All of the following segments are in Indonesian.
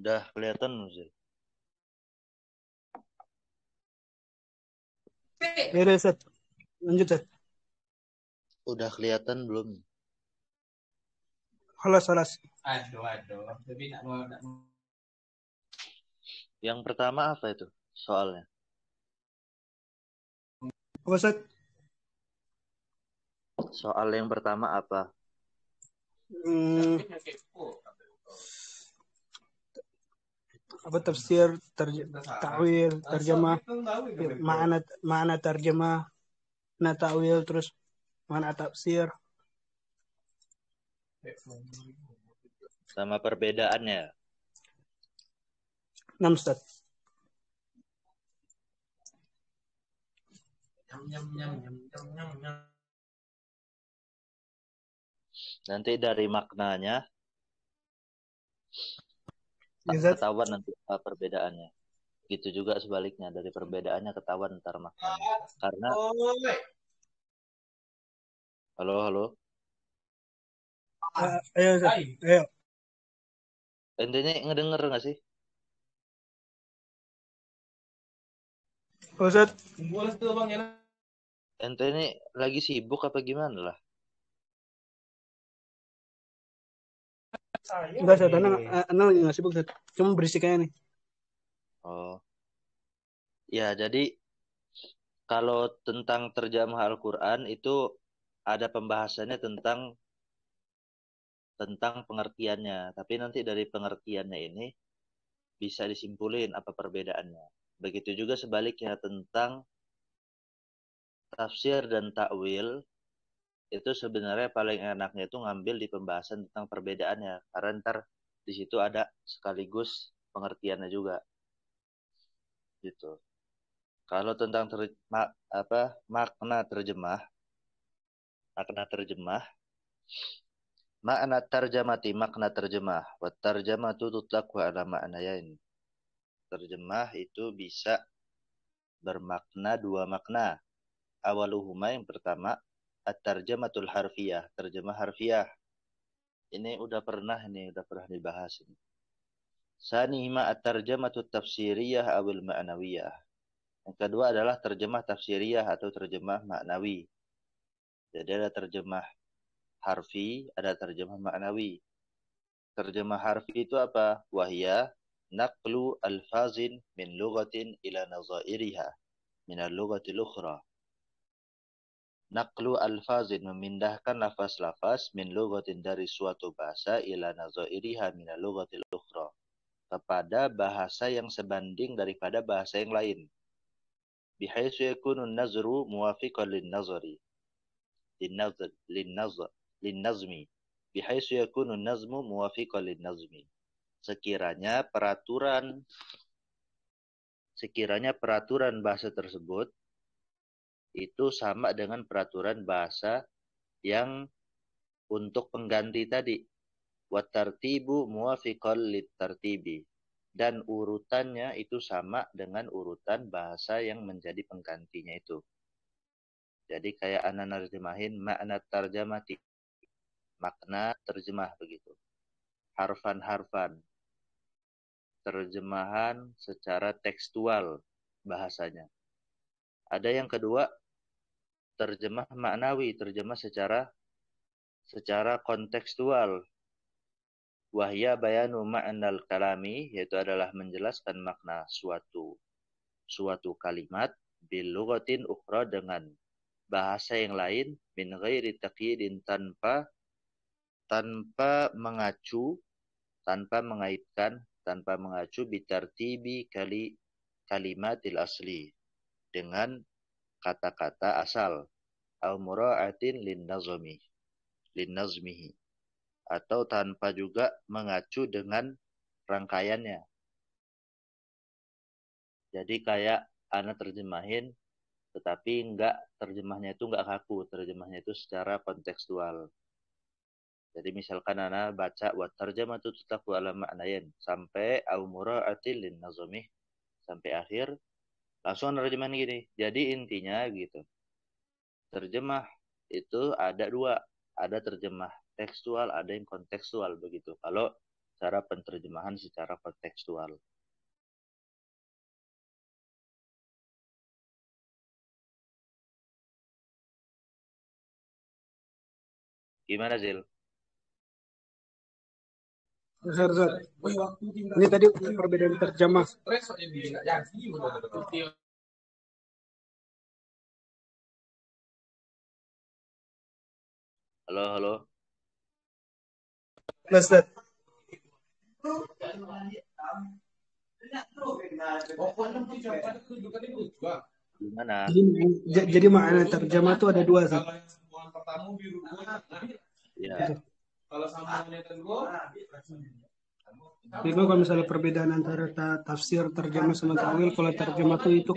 Udah kelihatan Muzil? Ya udah, Ustaz. Lanjut, Ustaz. Udah kelihatan belum? Halas, halas. Tapi nak mau Yang pertama apa itu soalnya? Apa, Ustaz? Soal yang pertama apa? Hmm, apa tafsir, ta'wil, terjemah, makna terjemah, makna ta'wil, terus makna tafsir. Sama perbedaannya. 6, Ustaz. Nanti dari maknanya Ya, Ustaz. ketahuan nanti perbedaannya. Gitu juga sebaliknya, dari perbedaannya ketahuan ntar maknanya. Karena halo. Ayo, Ustaz. Ayo. Intinya ngedenger nggak sih? Ustaz. Ente ini lagi sibuk apa gimana lah? Enggak, Ustaz. Anak lagi nggak sibuk, Ustaz. Cuma berisik aja nih. Oh. Ya, jadi kalau tentang terjemah Al-Quran itu ada pembahasannya tentang pengertiannya. Tapi nanti dari pengertiannya ini bisa disimpulin apa perbedaannya. Begitu juga sebaliknya tentang tafsir dan takwil itu sebenarnya paling enaknya itu ngambil di pembahasan tentang perbedaannya. Karena ntar di situ ada sekaligus pengertiannya juga. Gitu. Kalau tentang makna terjemah, makna tarjamati makna terjemah, wa tarjamatu tutlaqu ala ma'nayain. Terjemah itu bisa bermakna dua makna. Awaluhuma yang pertama at-tarjamatul harfiyah, terjemah harfiah. Ini udah pernah dibahas ini. Sanihima at-tarjamatut tafsiriyah awil ma'nawiyah. Yang kedua adalah terjemah tafsiriyah atau terjemah maknawi. Jadi ada terjemah harfi, ada terjemah maknawi. Terjemah harfi itu apa? Wahya naqlu alfazin min lughatin ila nazairiha min al-lughatil ukhra. Naqlu alfazin memindahkan lafaz-lafaz min lughatin dari suatu bahasa ila nazairiha min al-lughatil ukhra kepada bahasa yang sebanding daripada bahasa yang lain. Bihaitsu yakunu an-nazru muwafiqan lin-nazari. Lin-nazmi. Bihaitsu yakunu an-nazmu muwafiqan lin-nazmi. Sekiranya peraturan bahasa tersebut itu sama dengan peraturan bahasa yang untuk pengganti tadi. Watartibu muwafiqan litartibi. Dan urutannya itu sama dengan urutan bahasa yang menjadi penggantinya itu. Jadi kayak ana nerjemahin makna tarjamati. Makna terjemah begitu. Harfan-harfan. Terjemahan secara tekstual bahasanya. Ada yang kedua, terjemah maknawi, terjemah secara kontekstual. Wahya bayanu ma'nal kalami, yaitu adalah menjelaskan makna suatu kalimat bil lughatin ukhra dengan bahasa yang lain min ghairi taqyidin tanpa mengacu, tanpa mengaitkan, tanpa mengacu bitartibi kalimatil asli dengan kata-kata asal au mura'atin linnazmihi atau tanpa juga mengacu dengan rangkaiannya. Jadi kayak ana terjemahin tetapi terjemahnya itu enggak kaku, terjemahnya itu secara kontekstual. Jadi misalkan ana baca wa tarjamatu tutaqu ala ma'nayn sampai au mura'atin linnazmih sampai akhir langsung terjemahan gini. Jadi intinya gitu. Terjemah itu ada dua, ada terjemah tekstual, ada yang kontekstual begitu. Kalau cara penterjemahan secara kontekstual. Gimana, Zil? Zat. Ini tadi perbedaan terjemah. Halo, halo. Plus Zat. Gimana? Jadi makna terjemah itu ada dua, Zat. Ya. Jadi kalau misalnya perbedaan antara tafsir, terjemah sama ta'wil, kalau terjemah itu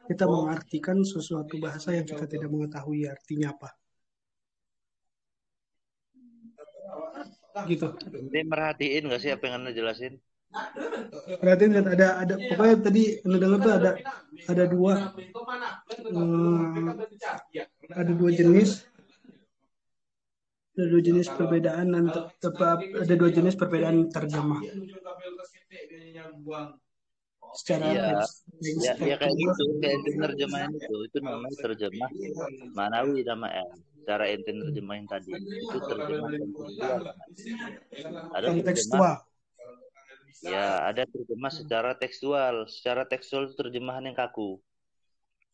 kita mengartikan sesuatu bahasa yang kita tidak mengetahui artinya apa. Gitu. Ini merhatiin nggak sih apa yang Anda jelasin? Perhatiin kan ada pokoknya tadi Anda dengar tuh ada dua jenis. Ada dua jenis perbedaan ada dua jenis perbedaan terjemah secara Iya, ya kayak tekstual. gitu, kayak terjemahan itu namanya terjemah manawi namanya. Cara ente nerjemahin tadi itu terjemah kontekstual. Ada terjemah, Kontekstual. ya ada terjemah secara tekstual. Secara tekstual itu terjemahan yang kaku.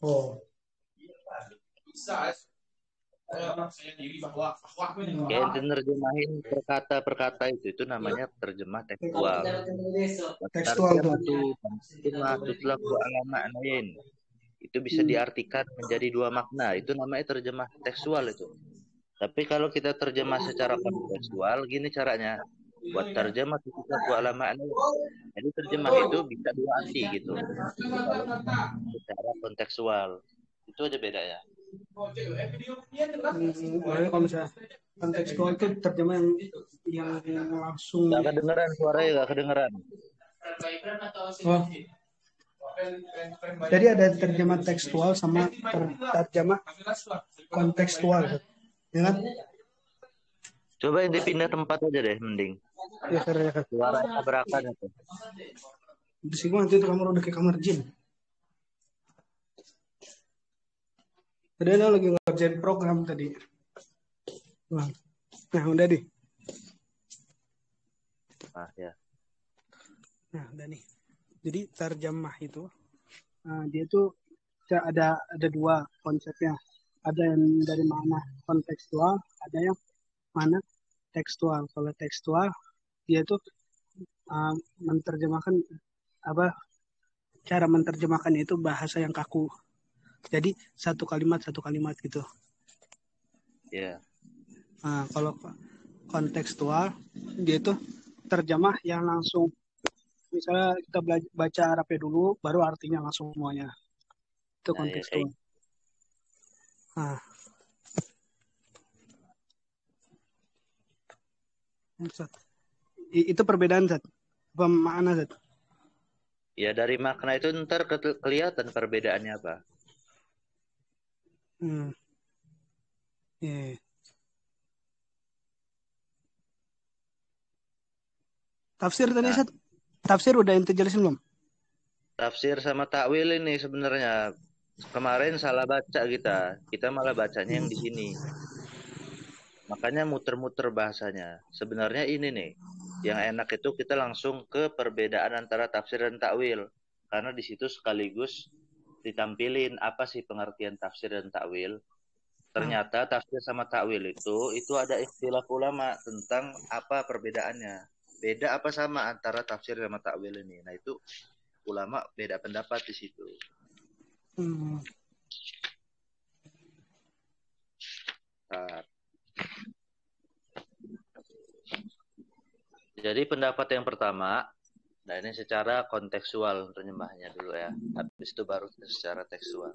Oh. Kayak ente nerjemahin perkata itu namanya terjemah tekstual. Tekstual tuh. Terjemah tutlah alama lain. Itu bisa diartikan menjadi dua makna. Itu namanya terjemah tekstual itu. Tapi kalau kita terjemah secara kontekstual, gini caranya. Buat terjemah tutlah alama lain. Jadi terjemah itu bisa dua arti gitu. Secara kontekstual. Itu aja bedanya. Kalau misalnya kontekstual itu terjemah yang langsung. Gak kedengeran suaranya, gak kedengeran. Oh. Jadi ada terjemah tekstual sama terjemah kontekstual, ya kan? Coba ente pindah tempat aja deh, mending. Ya, ya. Suaranya tabrakan itu. Di nanti itu kamu udah ke kamar gym. Tadi ada lagi ngerjain program tadi. Nah, udah deh. Ya. Nah, udah nih. Jadi terjemah itu dia tuh ada dua konsepnya. Ada yang dari mana kontekstual, ada yang mana tekstual. Kalau tekstual dia tuh menerjemahkan cara menerjemahkan itu bahasa yang kaku. Jadi satu kalimat gitu. Iya. Nah, kalau kontekstual dia itu terjemah yang langsung. Misalnya kita baca Arabnya dulu, baru artinya langsung semuanya. Itu kontekstual. Nah. Itu perbedaan, Zat. Apa makna, Zat? Ya dari makna itu ntar kelihatan perbedaannya apa. Yeah. Tafsir tadi, Zat. Tafsir udah ente jelasin belum? Tafsir sama takwil ini sebenarnya kemarin salah baca kita. Kita malah bacanya yang di sini. Makanya muter-muter bahasanya. Sebenarnya ini nih, yang enak itu kita langsung ke perbedaan antara tafsir dan takwil. Karena di situ sekaligus ditampilin apa sih pengertian tafsir dan takwil. Ternyata tafsir sama takwil itu ada ikhtilaf ulama tentang apa perbedaannya. Beda apa sama antara tafsir sama takwil ini. Nah itu ulama beda pendapat di situ. Jadi pendapat yang pertama, nah ini secara kontekstual terjemahnya dulu ya. Habis itu baru secara tekstual.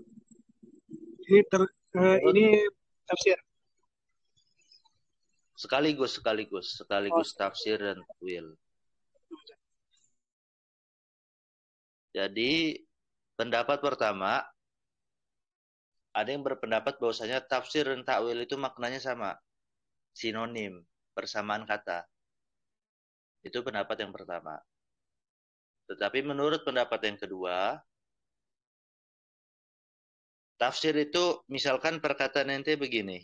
Ini tafsir. Sekaligus tafsir dan takwil. Jadi pendapat pertama, ada yang berpendapat bahwasanya tafsir dan takwil itu maknanya sama, sinonim, persamaan kata. Itu pendapat yang pertama. Tetapi menurut pendapat yang kedua, tafsir itu misalkan perkataan ente begini.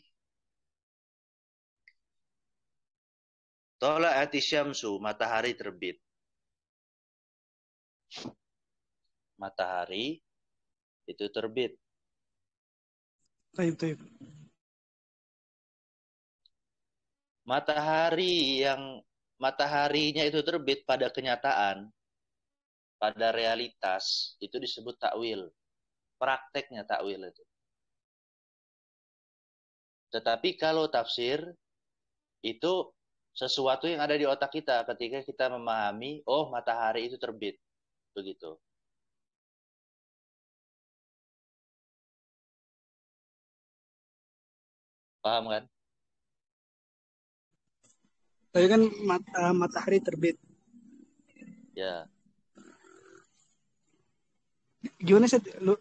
Tola'ati syamsu, matahari terbit. Matahari itu terbit. Taib. Mataharinya itu terbit pada kenyataan, pada realitas, itu disebut takwil. Prakteknya takwil itu. Tetapi kalau tafsir, itu sesuatu yang ada di otak kita ketika kita memahami, oh matahari itu terbit. Begitu. Paham kan? Tadi kan matahari terbit. Ya, Gimana sih lu?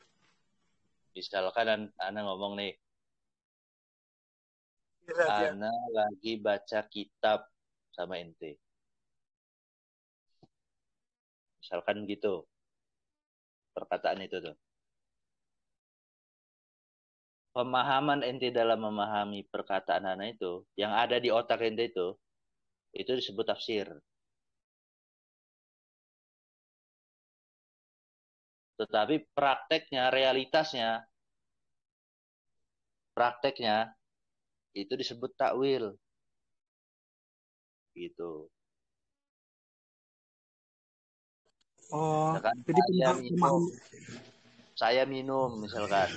misalkan Ana ngomong nih, Ya. Ana lagi baca kitab sama ente. Misalkan gitu, perkataan itu tuh. Pemahaman ente dalam memahami perkataan Ana itu, yang ada di otak ente itu disebut tafsir. Tetapi prakteknya itu disebut takwil. Gitu. Oh, Misalkan jadi minum, saya minum misalkan.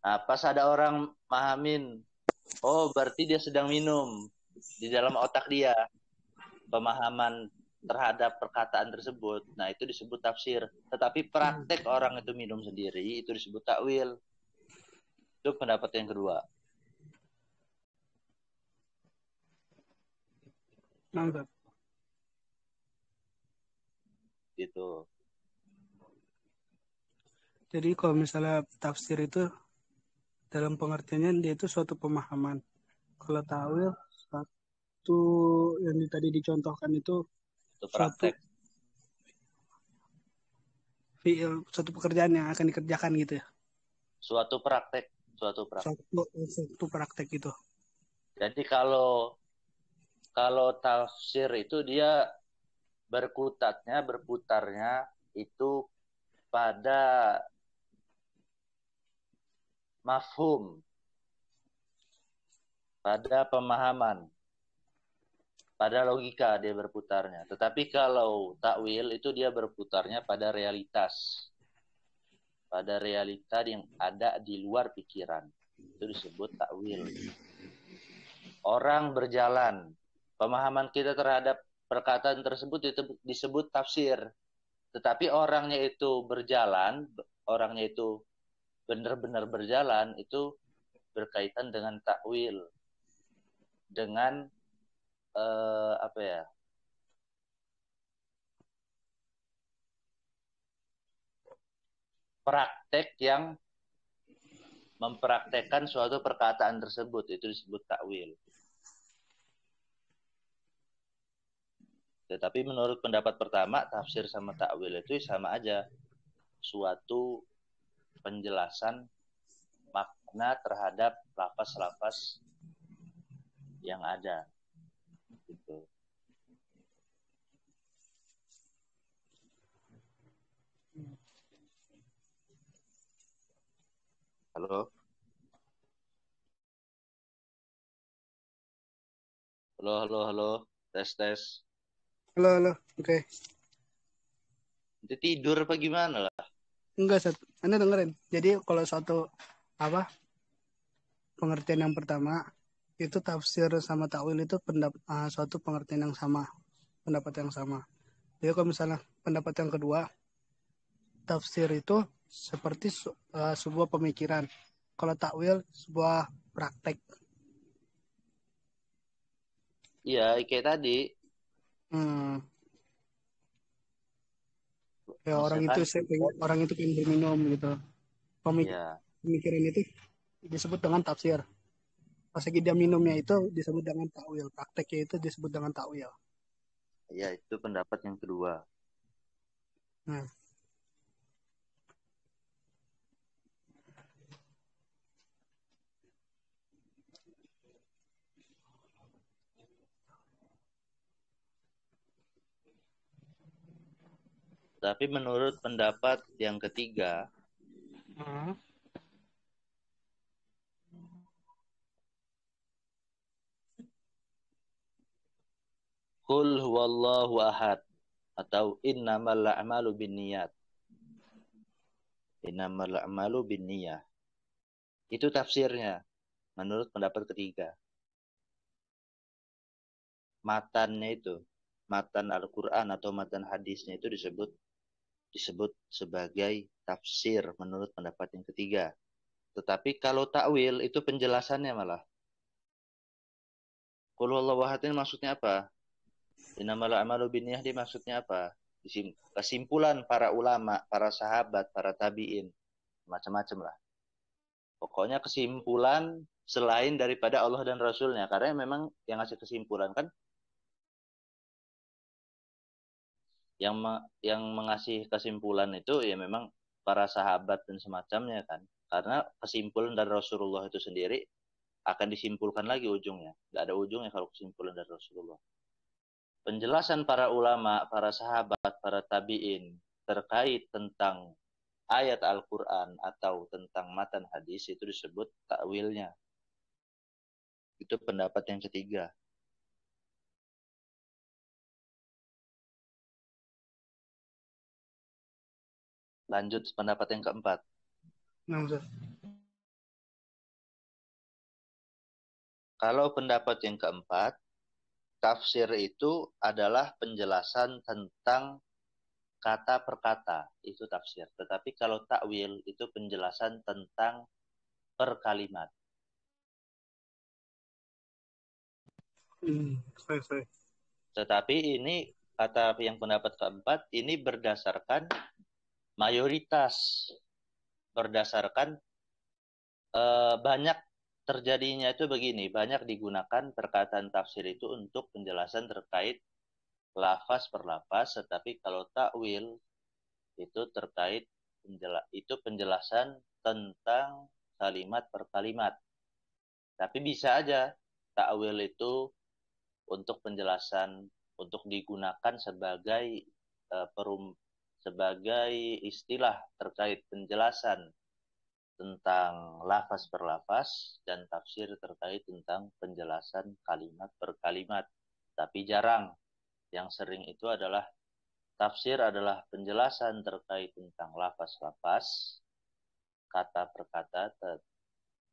Nah, pas ada orang mahamin, oh berarti dia sedang minum. Di dalam otak dia, pemahaman terhadap perkataan tersebut, nah itu disebut tafsir. Tetapi praktek orang itu minum sendiri, itu disebut takwil. Itu pendapat yang kedua. Mantap. Gitu. Jadi kalau misalnya tafsir itu dalam pengertiannya dia itu suatu pemahaman. Kalau tawil suatu yang tadi dicontohkan itu Itu suatu praktek. fiil, suatu pekerjaan yang akan dikerjakan gitu ya. Suatu praktek. Suatu praktek itu. Jadi kalau tafsir itu dia berputarnya itu pada mafhum, pada pemahaman, pada logika dia berputarnya. Tetapi kalau takwil itu dia berputarnya pada realitas, pada realita yang ada di luar pikiran. Itu disebut takwil. Orang berjalan, pemahaman kita terhadap perkataan tersebut disebut tafsir. Tetapi orangnya itu berjalan, orangnya itu benar-benar berjalan, itu berkaitan dengan takwil. Dengan apa ya? Praktek yang mempraktekkan suatu perkataan tersebut, itu disebut takwil. Tetapi menurut pendapat pertama, tafsir sama takwil itu sama aja. Suatu penjelasan makna terhadap lafaz-lafaz yang ada. Gitu. Halo? Halo. Tes. Halo. Oke. Itu tidur apa gimana lah? Enggak, Anda dengerin. Jadi kalau suatu pengertian yang pertama itu tafsir sama takwil itu suatu pengertian yang sama, pendapat yang sama. Jadi kalau misalnya pendapat yang kedua, tafsir itu seperti sebuah pemikiran. Kalau takwil sebuah praktek. Iya, kayak tadi. Ya orang itu pengen berminum gitu. Ya. Pemikiran itu disebut dengan tafsir. pas lagi dia minumnya itu disebut dengan takwil. Prakteknya itu disebut dengan takwil. Ya, itu pendapat yang kedua. Nah, Tapi menurut pendapat yang ketiga, Qul huwallahu ahad atau innamal a'malu binniyat. Innamal a'malu binniyah. Itu tafsirnya menurut pendapat ketiga. Matannya itu, matan Al-Qur'an atau matan hadisnya itu disebut sebagai tafsir menurut pendapat yang ketiga. Tetapi kalau takwil itu penjelasannya malah. Qul huwallahu ahad ini maksudnya apa? Innamal a'malu binniyah ini maksudnya apa? Kesimpulan para ulama, para sahabat, para tabi'in, macam-macam lah. Pokoknya kesimpulan selain daripada Allah dan Rasulnya. Karena memang yang ngasih kesimpulan kan, yang mengasih kesimpulan itu ya memang para sahabat dan semacamnya kan. Karena kesimpulan dari Rasulullah itu sendiri akan disimpulkan lagi ujungnya. Nggak ada ujungnya kalau kesimpulan dari Rasulullah. Penjelasan para ulama, para sahabat, para tabi'in terkait tentang ayat Al-Quran atau tentang matan hadis itu disebut takwilnya. Itu pendapat yang ketiga. Lanjut pendapat yang keempat. Kalau pendapat yang keempat, tafsir itu adalah penjelasan tentang kata per kata. Itu tafsir. Tetapi kalau takwil itu penjelasan tentang per kalimat. Tetapi ini kata yang pendapat keempat ini berdasarkan mayoritas, berdasarkan banyak terjadinya itu begini, banyak digunakan perkataan tafsir itu untuk penjelasan terkait lafaz per lafaz, tetapi kalau takwil itu terkait penjelasan tentang kalimat per kalimat. Tapi bisa aja takwil itu untuk penjelasan, untuk digunakan sebagai sebagai istilah terkait penjelasan tentang lafaz per lafaz dan tafsir terkait tentang penjelasan kalimat per kalimat. Tapi jarang. Yang sering itu adalah tafsir adalah penjelasan terkait tentang lafaz-lafaz, kata per kata.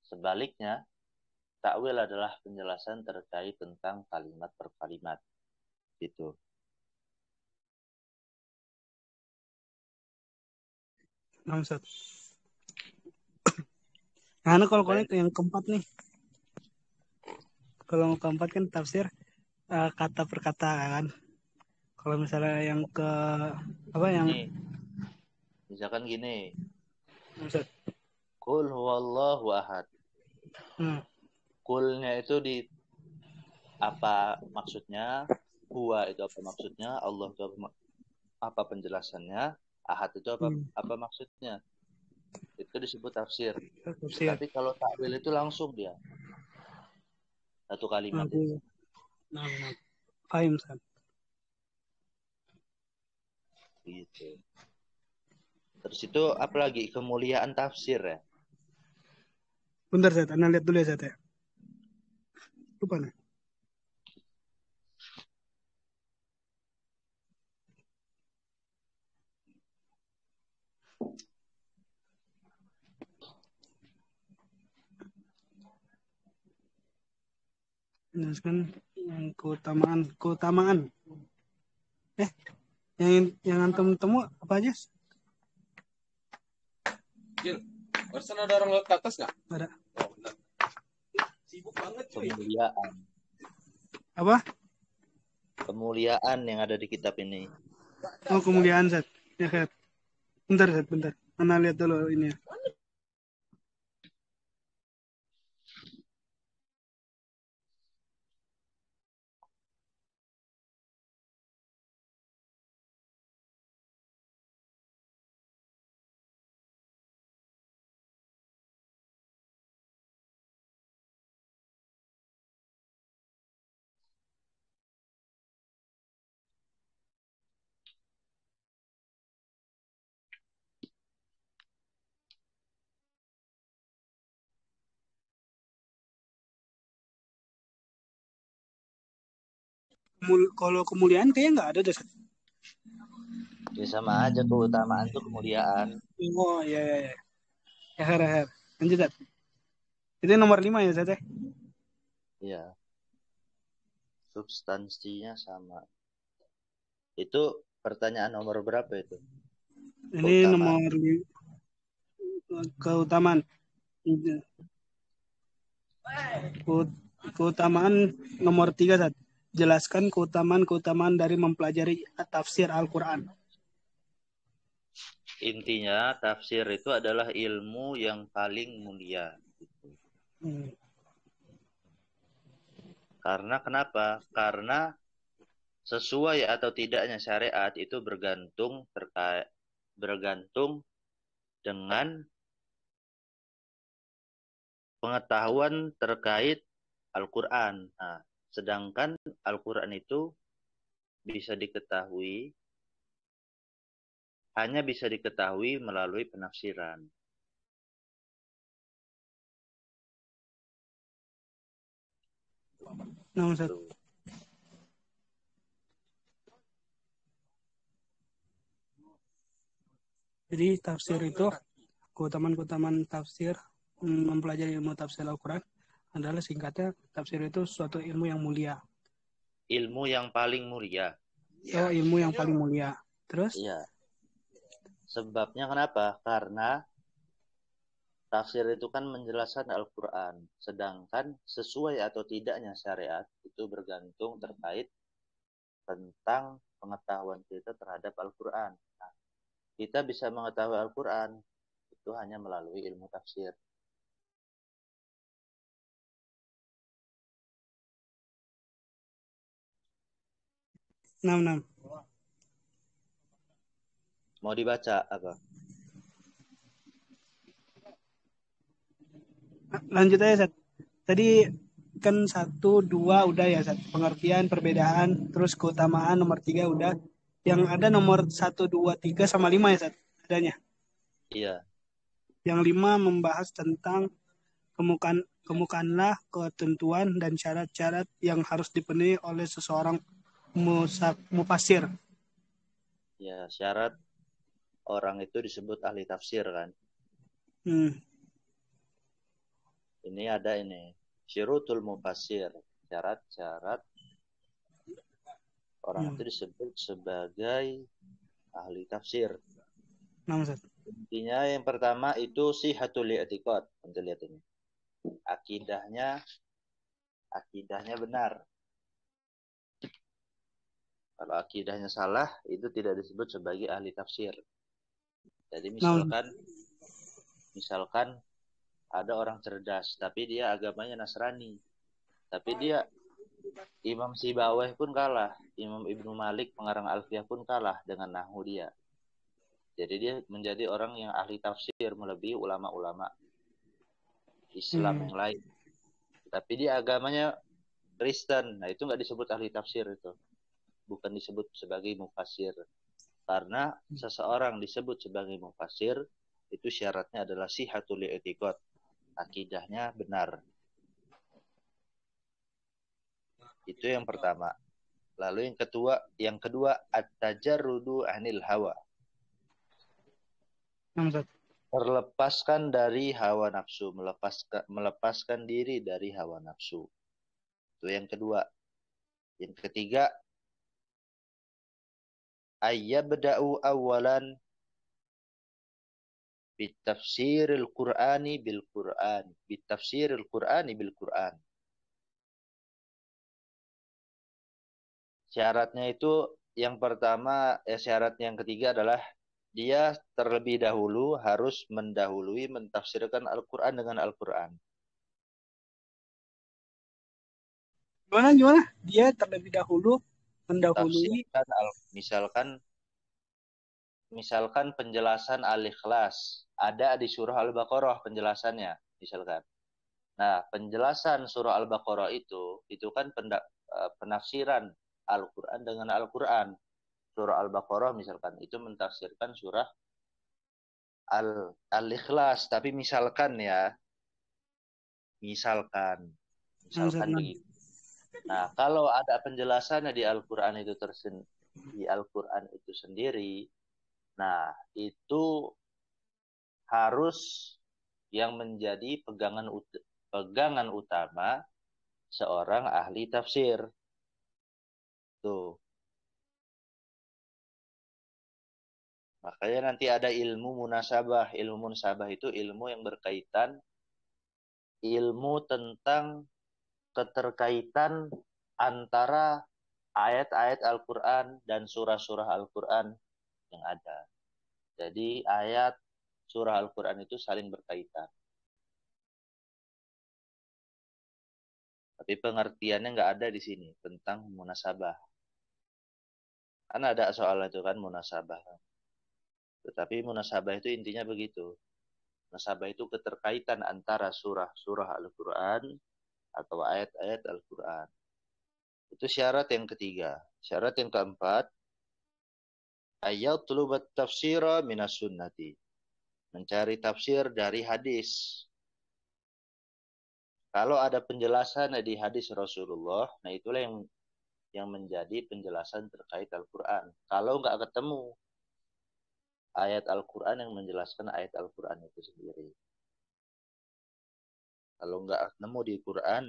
Sebaliknya, takwil adalah penjelasan terkait tentang kalimat per kalimat. Gitu. Nah, kalau yang keempat nih. Kalau keempat kan tafsir kata per kata kan. Kalau misalnya yang ke apa yang misalkan gini. Ustaz. Qul huwallahu ahad. Qulnya itu di apa maksudnya? Huwa itu apa maksudnya? Allah itu apa penjelasannya? Ahad itu apa maksudnya? Itu disebut tafsir. Tapi kalau takwil itu langsung dia. Satu kalimat. Nah, paham kan? Gitu. Terus itu apa lagi? Kemuliaan tafsir ya. Bentar, Zat. Anda lihat dulu ya, Zat ya. Lupa nih. Jelaskan yang keutamaan. Yang antum temu apa aja? Jil, barusan ada orang lewat ke atas nggak? Ada. Oh, benar. Sibuk banget cuy. Kemuliaan. Apa? Kemuliaan yang ada di kitab ini. Oh, kemuliaan, Zat. Ya, Zat. Bentar, Zat, bentar. Anda lihat dulu ini ya. Kalau kemuliaan kayaknya nggak ada deh. Ya sama aja, keutamaan tuh kemuliaan. Oh iya iya iya. Ya Her, Her. Lanjut Zat. Itu nomor 5 ya Zat ya? Ya, substansinya sama. Itu pertanyaan nomor berapa itu? Ini Keutamaan. nomor keutamaan. Keutamaan nomor 3 Zat. Jelaskan keutamaan-keutamaan dari mempelajari tafsir Al-Quran. Intinya tafsir itu adalah ilmu yang paling mulia. Hmm. Karena kenapa? Karena sesuai atau tidaknya syariat itu bergantung dengan pengetahuan terkait Al-Quran. Nah, sedangkan Al-Quran itu bisa diketahui hanya bisa diketahui melalui penafsiran. Nah, Ustaz. Tuh. Jadi tafsir itu keutamaan-keutamaan tafsir mempelajari ilmu tafsir Al-Quran adalah singkatnya tafsir itu suatu ilmu yang mulia. Ilmu yang paling mulia. Oh, ilmu yang paling mulia. Terus? Iya. Sebabnya kenapa? Karena tafsir itu kan menjelaskan Al-Quran. Sedangkan sesuai atau tidaknya syariat itu bergantung terkait tentang pengetahuan kita terhadap Al-Quran. Nah, kita bisa mengetahui Al-Quran itu hanya melalui ilmu tafsir. Enam. Mau dibaca apa? Lanjut aja, Sat. Tadi kan 1, 2 udah ya, Sat. Pengertian, perbedaan, terus keutamaan nomor 3 udah. Yang ada nomor 1, 2, 3 sama 5 ya, Sat. Adanya. Iya. Yang 5 membahas tentang kemukaanlah ketentuan dan syarat-syarat yang harus dipenuhi oleh seseorang mufasir. Ya, syarat orang itu disebut ahli tafsir kan. Ini ada ini. Syurutul mufassir. Syarat-syarat orang itu disebut sebagai ahli tafsir. Nah, Ustaz. Intinya yang pertama itu sihatul i'tiqad. Kita lihat ini. Akidahnya benar. Kalau akidahnya salah, itu tidak disebut sebagai ahli tafsir. Jadi misalkan ada orang cerdas, tapi dia agamanya Nasrani. Tapi dia Imam Sibaweh pun kalah. Imam Ibnu Malik pengarang Alfiyah pun kalah dengan nahwu dia. Jadi dia menjadi orang yang ahli tafsir melebihi ulama-ulama Islam yang lain. Tapi dia agamanya Kristen. Nah itu nggak disebut ahli tafsir itu. Bukan disebut sebagai mufassir. Karena seseorang disebut sebagai mufassir, itu syaratnya adalah sihatul i'tiqad. Akidahnya benar. Itu yang pertama. Lalu yang kedua at-tajarrudu anil hawa. Terlepaskan dari hawa nafsu, melepaskan diri dari hawa nafsu. Itu yang kedua. Yang ketiga, ayyabda'u awalan bitafsiril Qur'ani bil Qur'an. Bitafsiril Qur'ani bil Qur'an. Syaratnya itu yang pertama, syarat yang ketiga adalah dia terlebih dahulu harus mendahului mentafsirkan Al-Quran dengan Al-Quran. Gimana? Dia terlebih dahulu mendahului. Misalkan penjelasan Al-Ikhlas. Ada di surah Al-Baqarah penjelasannya. Misalkan. Nah, penjelasan surah Al-Baqarah itu kan penafsiran Al-Quran dengan Al-Quran. Surah Al-Baqarah misalkan, itu mentafsirkan surah Al-Ikhlas. Tapi misalkan ya, misalkan begitu. Nah, kalau ada penjelasannya di Al-Quran itu sendiri, nah itu harus yang menjadi pegangan utama seorang ahli tafsir. Tuh. Makanya nanti ada ilmu munasabah. Ilmu munasabah itu ilmu yang berkaitan, ilmu tentang keterkaitan antara ayat-ayat Al-Quran dan surah-surah Al-Quran yang ada. Jadi ayat surah Al-Quran itu saling berkaitan. Tapi pengertiannya nggak ada di sini tentang munasabah. Kan ada soal itu kan munasabah. Tetapi munasabah itu intinya begitu. Munasabah itu keterkaitan antara surah-surah Al-Quran atau ayat-ayat Al-Quran. Itu syarat yang ketiga. Syarat yang keempat, ayat tulubat tafsira minas sunnati. Mencari tafsir dari hadis. Kalau ada penjelasan di hadis Rasulullah, nah itulah yang menjadi penjelasan terkait Al-Quran. Kalau nggak ketemu ayat Al-Quran yang menjelaskan ayat Al-Quran itu sendiri. Kalau nggak nemu di Quran,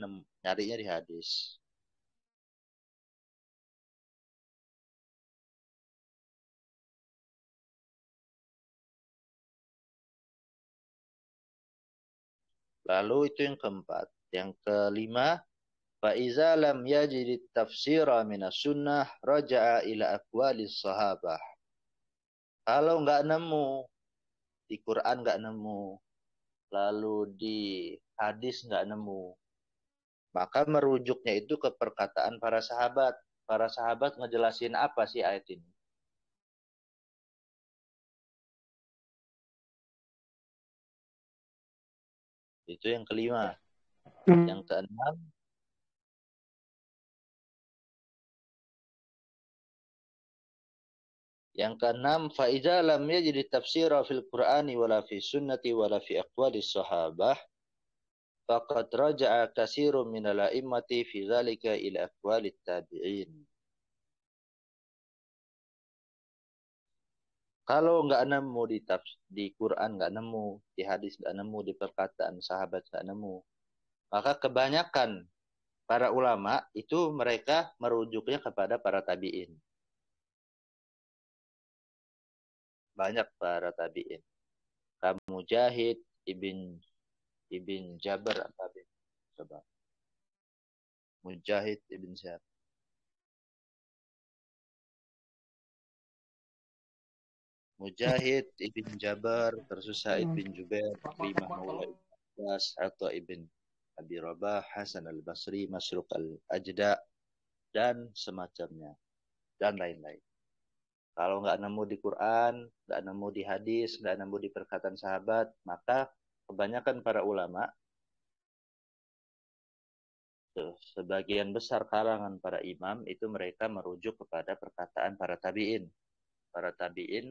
nyarinya di hadis. Lalu itu yang keempat. Yang kelima, فَإِذَا لَمْ يَجِدِ التَّفْسِيرَ مِنَ السُّنَّةِ رَجَعَ إِلَى أَقْوَالِ الصَّحَابَةِ. Kalau nggak nemu, di Quran nggak nemu, lalu di hadis nggak nemu, maka merujuknya itu ke perkataan para sahabat. Para sahabat ngejelasin apa sih ayat ini? Itu yang kelima. Yang keenam, فَإِذَا لَمْ يَجِدِ التَّفْسِيرَ فِي الْقُرْآنِ وَلَا فِي السُّنَّةِ وَلَا فِي أَقْوَالِ الصَّحَابَةِ فَقَدْ رَجَعَ كَثِيرٌ مِنَ الْأَئِمَّةِ فِي ذَلِكَ إِلَى أَقْوَالِ التَّابِعِينَ. Kalau nggak nemu di Quran, nggak nemu, di hadis nggak nemu, di perkataan sahabat nggak nemu, maka kebanyakan para ulama itu mereka merujuknya kepada para tabi'in. Banyak para tabi'in. Kamu Mujahid, Ibn Jabar, apa coba. Mujahid Ibn Syar. Mujahid Ibn Jabar, terus Sa'id bin Jubair, Ikrimah Maula Ibn Abbas, atau Ibn Abi Rabah, Hasan al-Basri, Masruq al-Ajda, dan semacamnya, dan lain-lain. Kalau nggak nemu di Quran, nggak nemu di hadis, nggak nemu di perkataan sahabat, maka kebanyakan para ulama, sebagian besar kalangan para imam, itu mereka merujuk kepada perkataan para tabi'in. Para tabi'in,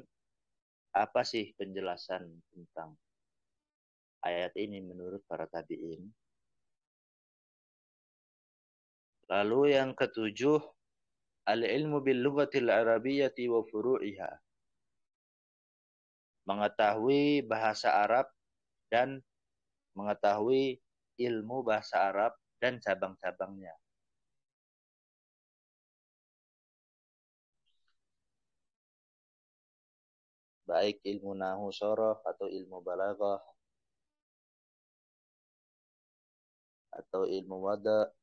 apa sih penjelasan tentang ayat ini menurut para tabi'in? Lalu yang ketujuh, al-ilmu bil lughatil arabiyyati wa furu'iha. Mengetahui bahasa Arab dan mengetahui ilmu bahasa Arab dan cabang-cabangnya. Baik ilmu nahu sorof atau ilmu balaghah atau ilmu wada,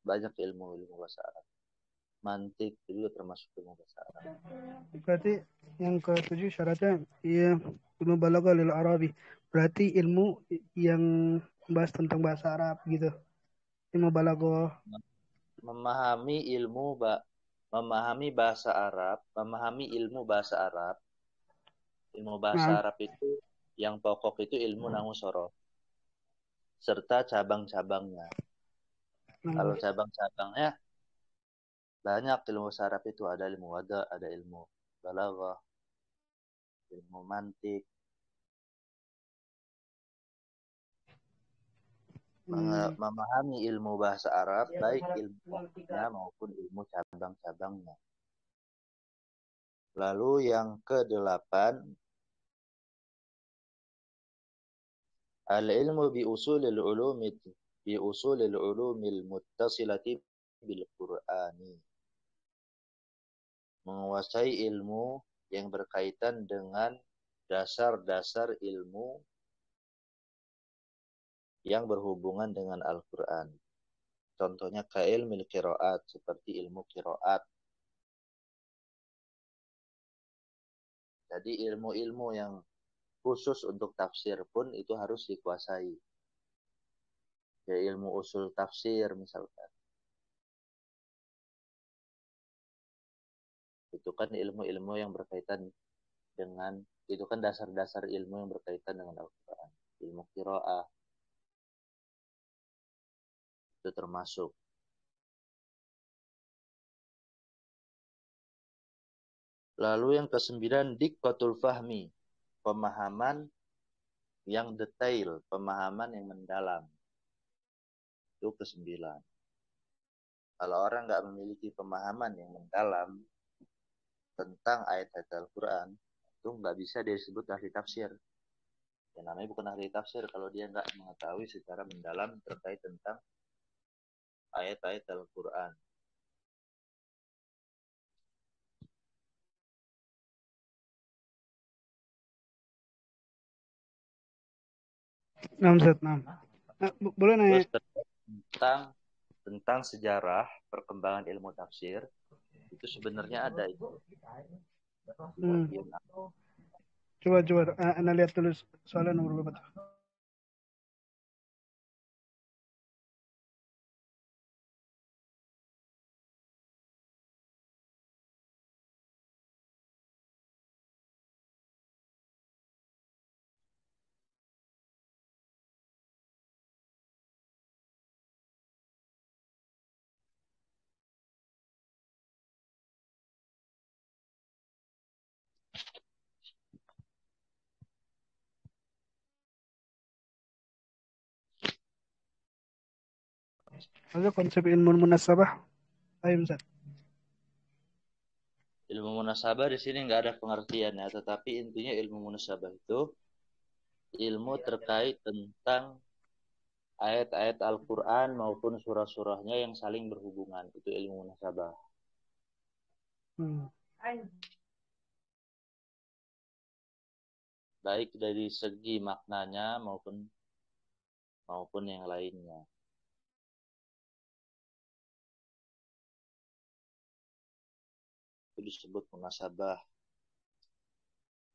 banyak ilmu bahasa Arab. Mantik juga termasuk ilmu bahasa Arab. Berarti yang ketujuh syaratnya ya ilmu balaghah lil Arabi. Berarti ilmu yang bahas tentang bahasa Arab gitu. Ilmu balaghah. Memahami bahasa Arab, memahami ilmu bahasa Arab. Ilmu bahasa Nah, Arab itu yang pokok itu ilmu nahu sorof serta cabang-cabangnya. Kalau cabang-cabangnya banyak ilmu bahasa Arab itu, ada ilmu wada, ada ilmu balaghah, ilmu mantik. memahami ilmu bahasa Arab, baik ilmu pokoknya maupun ilmu cabang-cabangnya. Lalu yang ke-8, al-ilmu bi usulil ulumil muttasilati bil Qur'ani. Menguasai ilmu yang berkaitan dengan dasar-dasar ilmu yang berhubungan dengan Al-Quran. Contohnya ilmu qiraat, seperti ilmu qiraat. Jadi ilmu-ilmu yang khusus untuk tafsir pun itu harus dikuasai. Ya, ilmu usul tafsir misalkan. Itu kan ilmu-ilmu yang berkaitan dengan, itu kan dasar-dasar ilmu yang berkaitan dengan Al-Quran. Ilmu qiraah itu termasuk. Lalu yang ke-9, diqqatul fahmi. Pemahaman yang detail, pemahaman yang mendalam. Itu ke-9. Kalau orang nggak memiliki pemahaman yang mendalam tentang ayat-ayat Al-Quran, itu nggak bisa dia disebut ahli tafsir. Yang namanya bukan ahli tafsir kalau dia nggak mengetahui secara mendalam terkait tentang ayat-ayat Al-Quran. Nah, Ustaz, nah. Boleh nanya? Terus tentang sejarah perkembangan ilmu tafsir, itu sebenarnya ada itu. Coba Anda lihat dulu soalnya nomor berapa. Ada konsep ilmu munasabah. Ayo, Ustaz. Ilmu munasabah di sini nggak ada pengertiannya, tetapi intinya ilmu munasabah itu ilmu terkait tentang ayat-ayat Al-Quran maupun surah-surahnya yang saling berhubungan. Itu ilmu munasabah. Baik dari segi maknanya maupun yang lainnya. Itu disebut munasabah.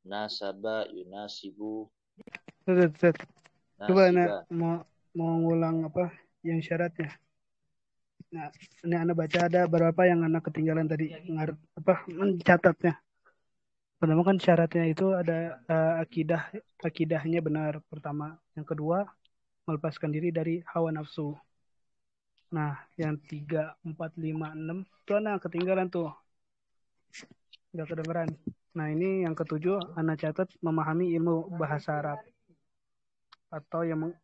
Nasabah, yunasibu. Ustaz. Coba Anda mau ngulang apa yang syaratnya. Nah, ini Anda baca ada berapa yang Anda ketinggalan tadi mencatatnya. Pertama kan syaratnya itu ada akidahnya benar pertama. Yang kedua, melepaskan diri dari hawa nafsu. Nah, yang 3, 4, 5, 6 itu Anda ketinggalan tuh. Nggak kedengeran. Nah, ini yang ketujuh Anda catat memahami ilmu bahasa Arab. Atau yang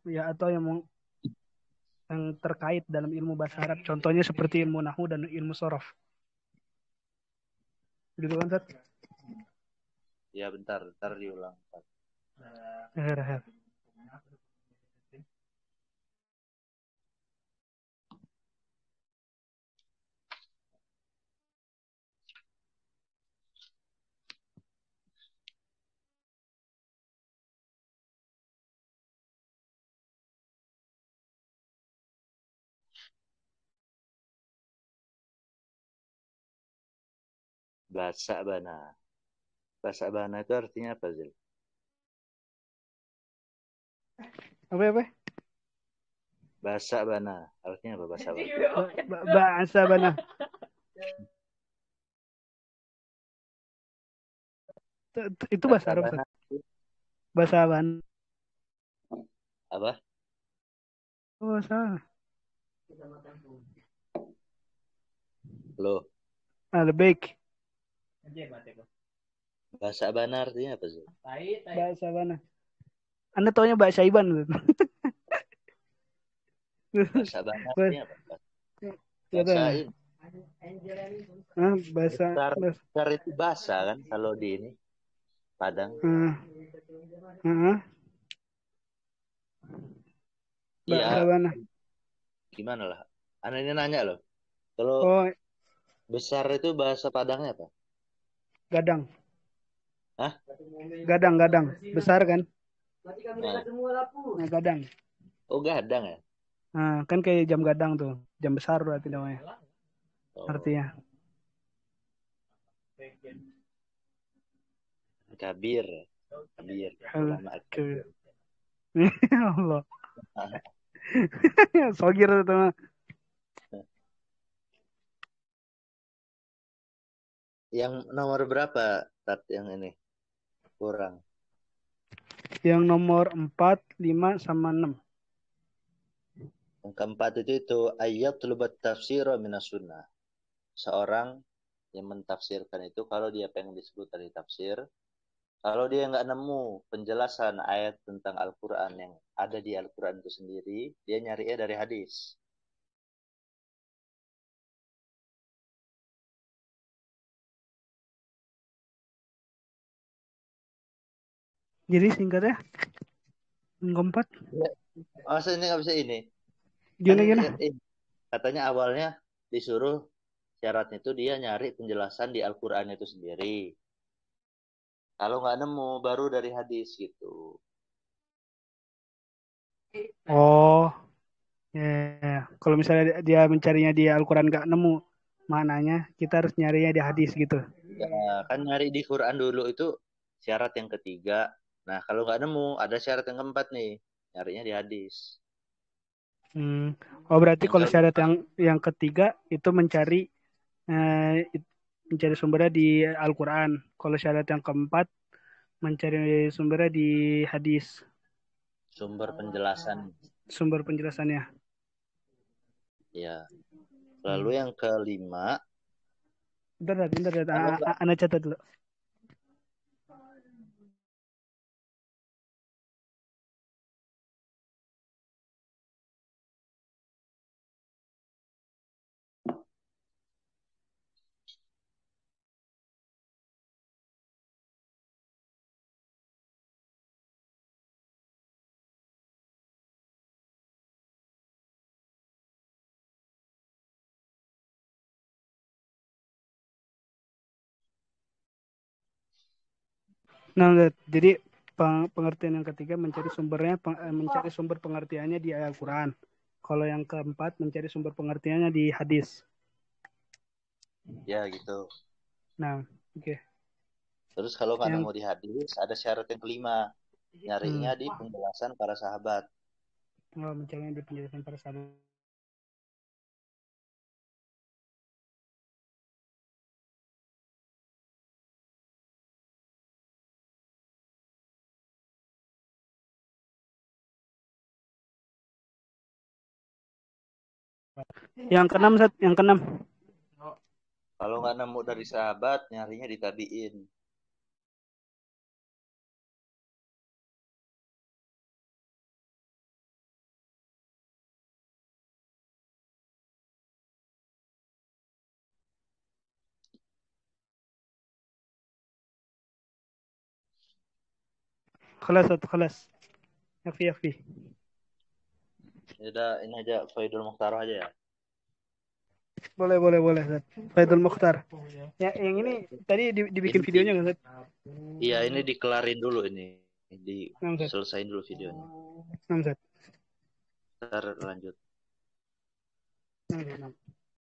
terkait dalam ilmu bahasa Arab. Contohnya seperti ilmu nahwu dan ilmu sorof. Gitu kan, Ustaz? Ya, bentar diulang. Bahasa bana. Bahasa bana itu artinya apa, Zil? Apa? Bahasa bana. Artinya apa bahasa bana? Bahasa bana. Itu bahasa Arab. Bahasa bana. Apa? Oh, salah. Loh. Lebih. Bahasa bana artinya apa sih? Bahasa bana. Anda taunya bahasa Iban. Bahasa bana ini apa? Kata, Bahasa ini. bahasa, Besar, besar itu bahasa kan kalau di ini Padang. bahasa Iya, mana? gimana lah? Anak ini nanya loh. Kalau Oh, besar itu bahasa Padangnya apa? gadang. Hah? Gadang. Besar kan? Nah, Nah, gadang. oh gadang ya? Nah, kan kayak jam gadang tuh. Jam besar berarti namanya. Oh, Artinya. kabir. Kabir. Ulama kabir. Ya Allah. Sogir itu mah. Yang nomor berapa tat yang ini? Kurang. Yang nomor 4, 5, sama 6. Yang keempat itu ayat lubat tafsir minas sunnah. Seorang yang mentafsirkan itu kalau dia pengen disebut dari tafsir, kalau dia nggak nemu penjelasan ayat tentang Al-Quran yang ada di Al-Quran itu sendiri, dia nyarinya dari hadis. Jadi singkatnya, yang keempat. Ya. Masa ini nggak bisa ini? Kan Gimana? katanya awalnya disuruh syaratnya itu dia nyari penjelasan di Al-Quran itu sendiri. Kalau nggak nemu, baru dari hadis gitu. Oh, ya. Yeah. Kalau misalnya dia mencarinya di Al-Quran nggak nemu maknanya, kita harus nyarinya di hadis gitu. Ya, kan nyari di Quran dulu itu syarat yang ketiga. Nah, kalau nggak nemu, ada syarat yang keempat nih. Nyarinya di hadis. Oh, berarti Yang kalau kalau syarat yang ketiga itu eh, mencari sumbernya di Al-Quran. Kalau syarat yang keempat mencari sumbernya di hadis. sumber penjelasan, Sumber penjelasannya. ya. Lalu yang kelima, Bentar. kalau nggak, Ana catat dulu. Nah, jadi pengertian yang ketiga mencari sumber pengertiannya di Al-Quran. Kalau yang keempat mencari sumber pengertiannya di hadis. ya gitu. Nah, oke. Terus kalau nggak Yang nemu di hadis, ada syarat yang kelima. Nyarinya di penjelasan para sahabat. mencarinya di penjelasan para sahabat. Yang keenam, yang keenam. Kalau nggak nemu dari sahabat, nyarinya di tabiin. Kelas. Yakfi. Ya udah, ini aja Faidul Mukhtaroh aja ya. Boleh. Faidul Mukhtar. Ya, yang ini tadi dibikin Ini videonya nggak, Zat? iya, ini dikelarin dulu ini. Enam, Zat. Diselesain dulu videonya. 6, Zat. Ntar lanjut. 6.